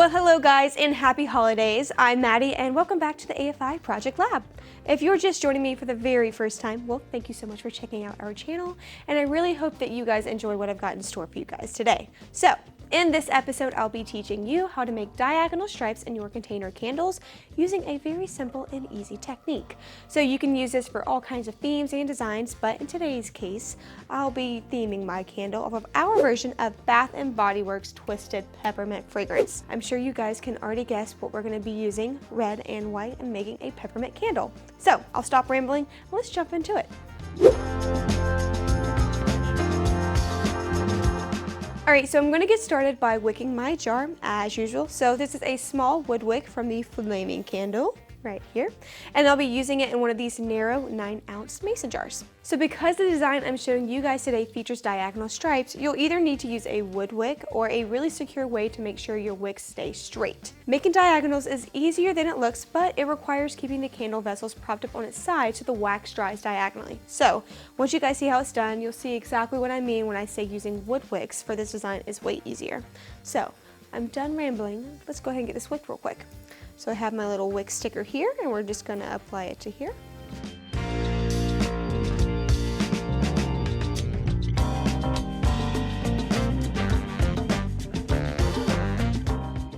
Well, hello guys and happy holidays. I'm Maddie and welcome back to the AFI Project Lab. If you're just joining me for the very first time, well, thank you so much for checking out our channel, and I really hope that you guys enjoy what I've got in store for you guys today. So, in this episode, I'll be teaching you how to make diagonal stripes in your container candles using a very simple and easy technique. So you can use this for all kinds of themes and designs, but in today's case, I'll be theming my candle off of our version of Bath & Body Works Twisted Peppermint fragrance. I'm sure you guys can already guess what we're going to be using, red and white, and making a peppermint candle. So I'll stop rambling, let's jump into it. Alright, so I'm going to get started by wicking my jar as usual. So this is a small wood wick from the Flaming Candle right here, and I'll be using it in one of these narrow 9-ounce mason jars. So because the design I'm showing you guys today features diagonal stripes, you'll either need to use a wood wick or a really secure way to make sure your wicks stay straight. Making diagonals is easier than it looks, but it requires keeping the candle vessels propped up on its side so the wax dries diagonally. So once you guys see how it's done, you'll see exactly what I mean when I say using wood wicks for this design is way easier. So I'm done rambling, let's go ahead and get this wicked real quick. So I have my little wick sticker here, and we're just going to apply it to here.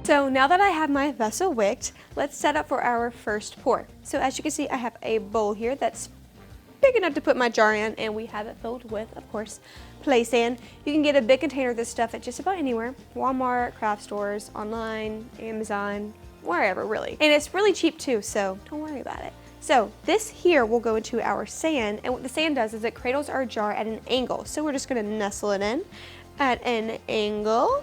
So now that I have my vessel wicked, let's set up for our first pour. So as you can see, I have a bowl here that's big enough to put my jar in, and we have it filled with, of course, play sand. You can get a big container of this stuff at just about anywhere. Walmart, craft stores, online, Amazon, wherever really. And it's really cheap too, so don't worry about it. So this here will go into our sand, and what the sand does is it cradles our jar at an angle. So we're just going to nestle it in at an angle.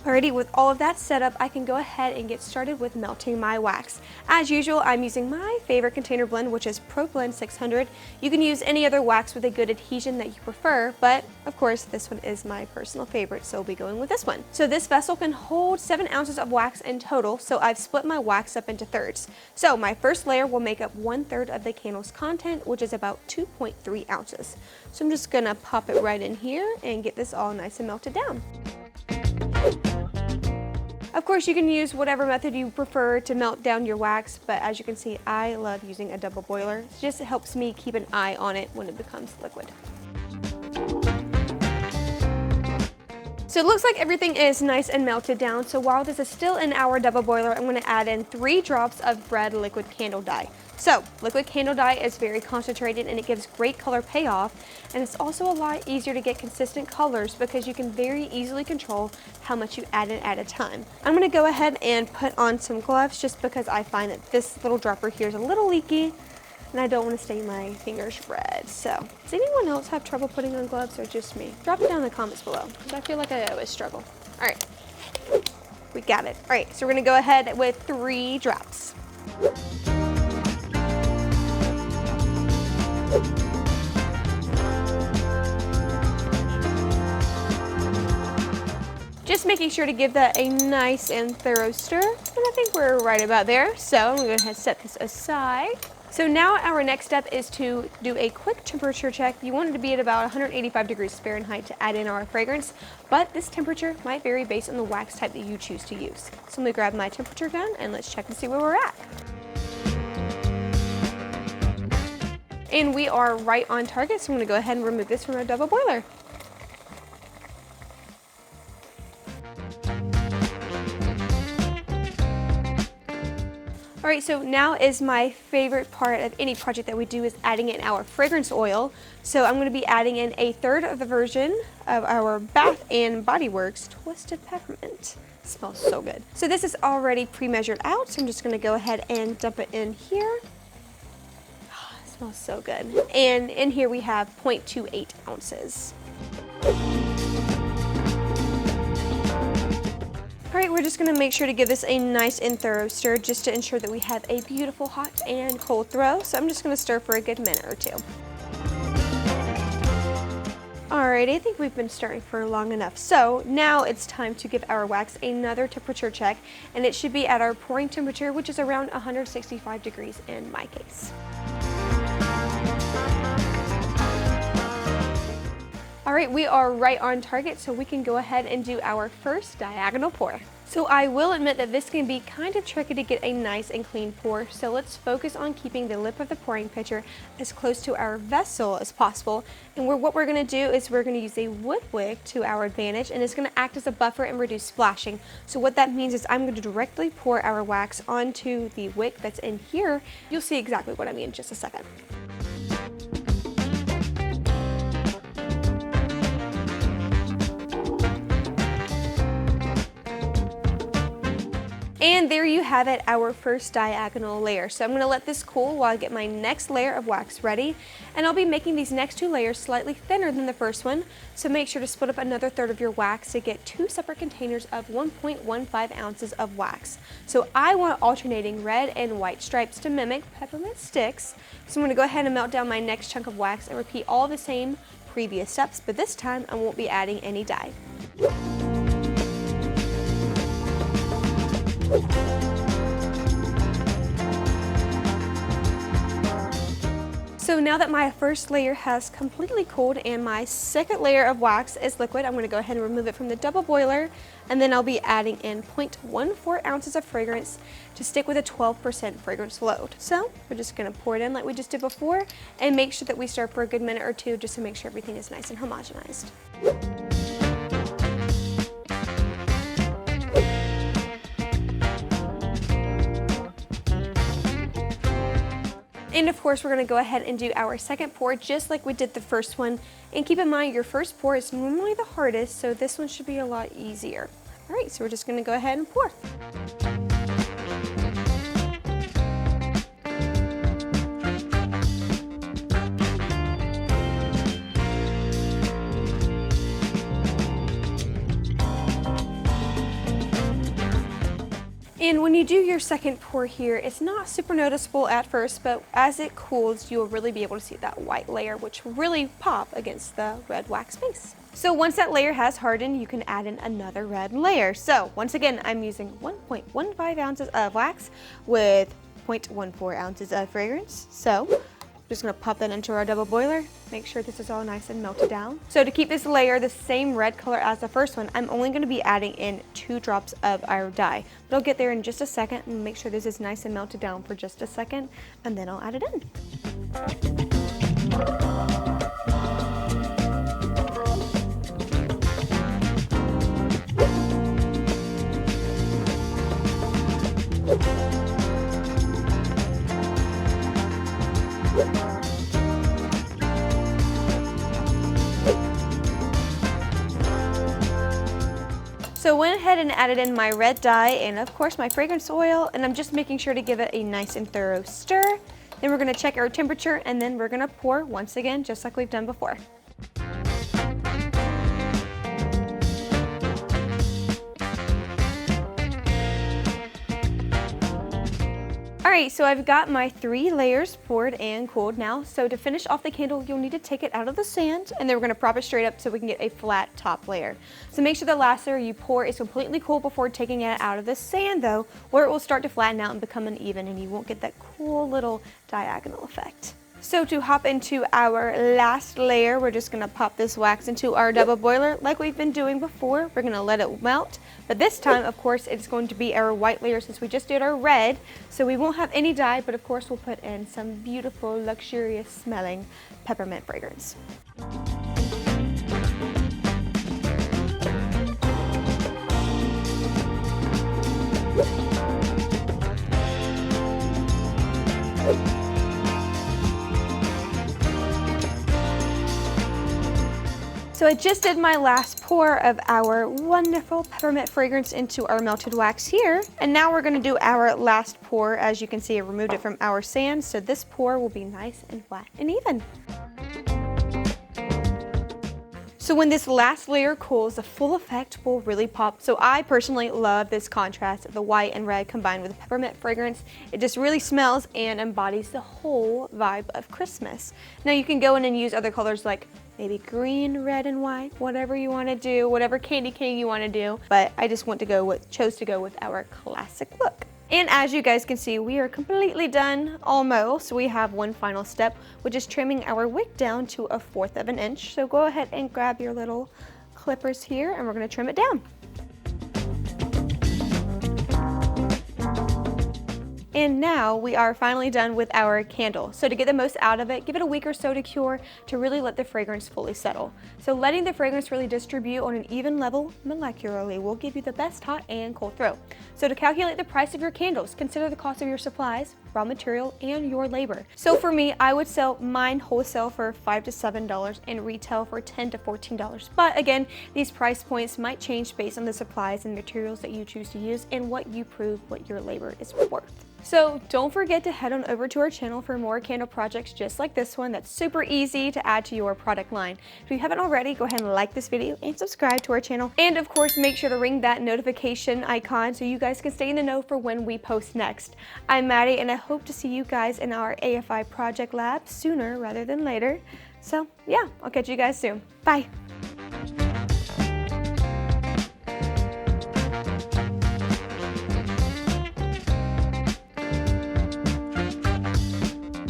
Alrighty, with all of that set up, I can go ahead and get started with melting my wax. As usual, I'm using my favorite container blend, which is Pro Blend 600. You can use any other wax with a good adhesion that you prefer, but of course this one is my personal favorite, so we'll be going with this one. So this vessel can hold 7 ounces of wax in total, so I've split my wax up into thirds. So my first layer will make up 1/3 of the candle's content, which is about 2.3 ounces. So I'm just gonna pop it right in here and get this all nice and melted down. Of course, you can use whatever method you prefer to melt down your wax, but as you can see, I love using a double boiler. It just helps me keep an eye on it when it becomes liquid. So it looks like everything is nice and melted down, so while this is still in our double boiler, I'm going to add in 3 drops of red liquid candle dye. So liquid candle dye is very concentrated and it gives great color payoff, and it's also a lot easier to get consistent colors because you can very easily control how much you add in at a time. I'm going to go ahead and put on some gloves just because I find that this little dropper here is a little leaky and I don't want to stain my fingers red. So does anyone else have trouble putting on gloves or just me? Drop it down in the comments below because I feel like I always struggle. All right, we got it. All right, so we're going to go ahead with 3 drops. Just making sure to give that a nice and thorough stir, and I think we're right about there. So I'm going to go ahead and set this aside. So now our next step is to do a quick temperature check. You want it to be at about 185 degrees Fahrenheit to add in our fragrance, but this temperature might vary based on the wax type that you choose to use. So I'm going to grab my temperature gun and let's check and see where we're at. And we are right on target, so I'm going to go ahead and remove this from our double boiler. Alright, so now is my favorite part of any project that we do is adding in our fragrance oil. So I'm going to be adding in 1/3 of the version of our Bath & Body Works Twisted Peppermint. It smells so good. So this is already pre-measured out, so I'm just going to go ahead and dump it in here. Oh, it smells so good. And in here we have 0.28 ounces. Alright, we're just going to make sure to give this a nice and thorough stir just to ensure that we have a beautiful hot and cold throw. So I'm just going to stir for a good minute or 2. Alright, I think we've been stirring for long enough. So now it's time to give our wax another temperature check, and it should be at our pouring temperature, which is around 165 degrees in my case. All right, we are right on target, so we can go ahead and do our first diagonal pour. So I will admit that this can be kind of tricky to get a nice and clean pour, so let's focus on keeping the lip of the pouring pitcher as close to our vessel as possible. And what we're going to do is we're going to use a wood wick to our advantage, and it's going to act as a buffer and reduce splashing. So what that means is I'm going to directly pour our wax onto the wick that's in here. You'll see exactly what I mean in just a second. And there you have it, our first diagonal layer. So I'm going to let this cool while I get my next layer of wax ready. And I'll be making these next two layers slightly thinner than the first one. So make sure to split up another third of your wax to get two separate containers of 1.15 ounces of wax. So I want alternating red and white stripes to mimic peppermint sticks. So I'm going to go ahead and melt down my next chunk of wax and repeat all the same previous steps, but this time I won't be adding any dye. So now that my first layer has completely cooled and my second layer of wax is liquid, I'm going to go ahead and remove it from the double boiler, and then I'll be adding in 0.14 ounces of fragrance to stick with a 12% fragrance load. So we're just going to pour it in like we just did before, and make sure that we stir for a good minute or two just to make sure everything is nice and homogenized. And of course, we're going to go ahead and do our second pour just like we did the first one. And keep in mind, your first pour is normally the hardest, so this one should be a lot easier. All right, so we're just going to go ahead and pour. And when you do your second pour here, it's not super noticeable at first, but as it cools, you'll really be able to see that white layer, which will really pop against the red wax base. So once that layer has hardened, you can add in another red layer. So once again, I'm using 1.15 ounces of wax with 0.14 ounces of fragrance. So I'm just going to pop that into our double boiler, make sure this is all nice and melted down. So to keep this layer the same red color as the first one, I'm only going to be adding in 2 drops of our dye. But I'll get there in just a second and make sure this is nice and melted down for just a second, and then I'll add it in. So I went ahead and added in my red dye and of course my fragrance oil, and I'm just making sure to give it a nice and thorough stir. Then we're going to check our temperature, and then we're going to pour once again just like we've done before. Alright, so I've got my 3 layers poured and cooled now. So to finish off the candle, you'll need to take it out of the sand, and then we're going to prop it straight up so we can get a flat top layer. So make sure the last layer you pour is completely cool before taking it out of the sand though, or it will start to flatten out and become uneven, and you won't get that cool little diagonal effect. So to hop into our last layer, we're just going to pop this wax into our double boiler like we've been doing before. We're going to let it melt, but this time, of course, it's going to be our white layer since we just did our red. So we won't have any dye, but of course we'll put in some beautiful, luxurious smelling peppermint fragrance. So I just did my last pour of our wonderful peppermint fragrance into our melted wax here. And now we're going to do our last pour. As you can see, I removed it from our sand, so this pour will be nice and flat and even. So when this last layer cools, the full effect will really pop. So I personally love this contrast of the white and red combined with the peppermint fragrance. It just really smells and embodies the whole vibe of Christmas. Now you can go in and use other colors like maybe green, red, and white, whatever you want to do, whatever candy cane you want to do. But I just chose to go with our classic look. And as you guys can see, we are completely done almost. We have one final step, which is trimming our wick down to 1/4 of an inch. So go ahead and grab your little clippers here and we're going to trim it down. And now we are finally done with our candle. So to get the most out of it, give it a week or so to cure to really let the fragrance fully settle. So letting the fragrance really distribute on an even level molecularly will give you the best hot and cold throw. So to calculate the price of your candles, consider the cost of your supplies, raw material, and your labor. So for me, I would sell mine wholesale for $5 to $7 and retail for $10 to $14. But again, these price points might change based on the supplies and materials that you choose to use and what you prove what your labor is worth. So don't forget to head on over to our channel for more candle projects just like this one that's super easy to add to your product line. If you haven't already, go ahead and like this video and subscribe to our channel. And of course, make sure to ring that notification icon so you guys can stay in the know for when we post next. I'm Maddie and I hope to see you guys in our AFI project lab sooner rather than later. So yeah, I'll catch you guys soon. Bye.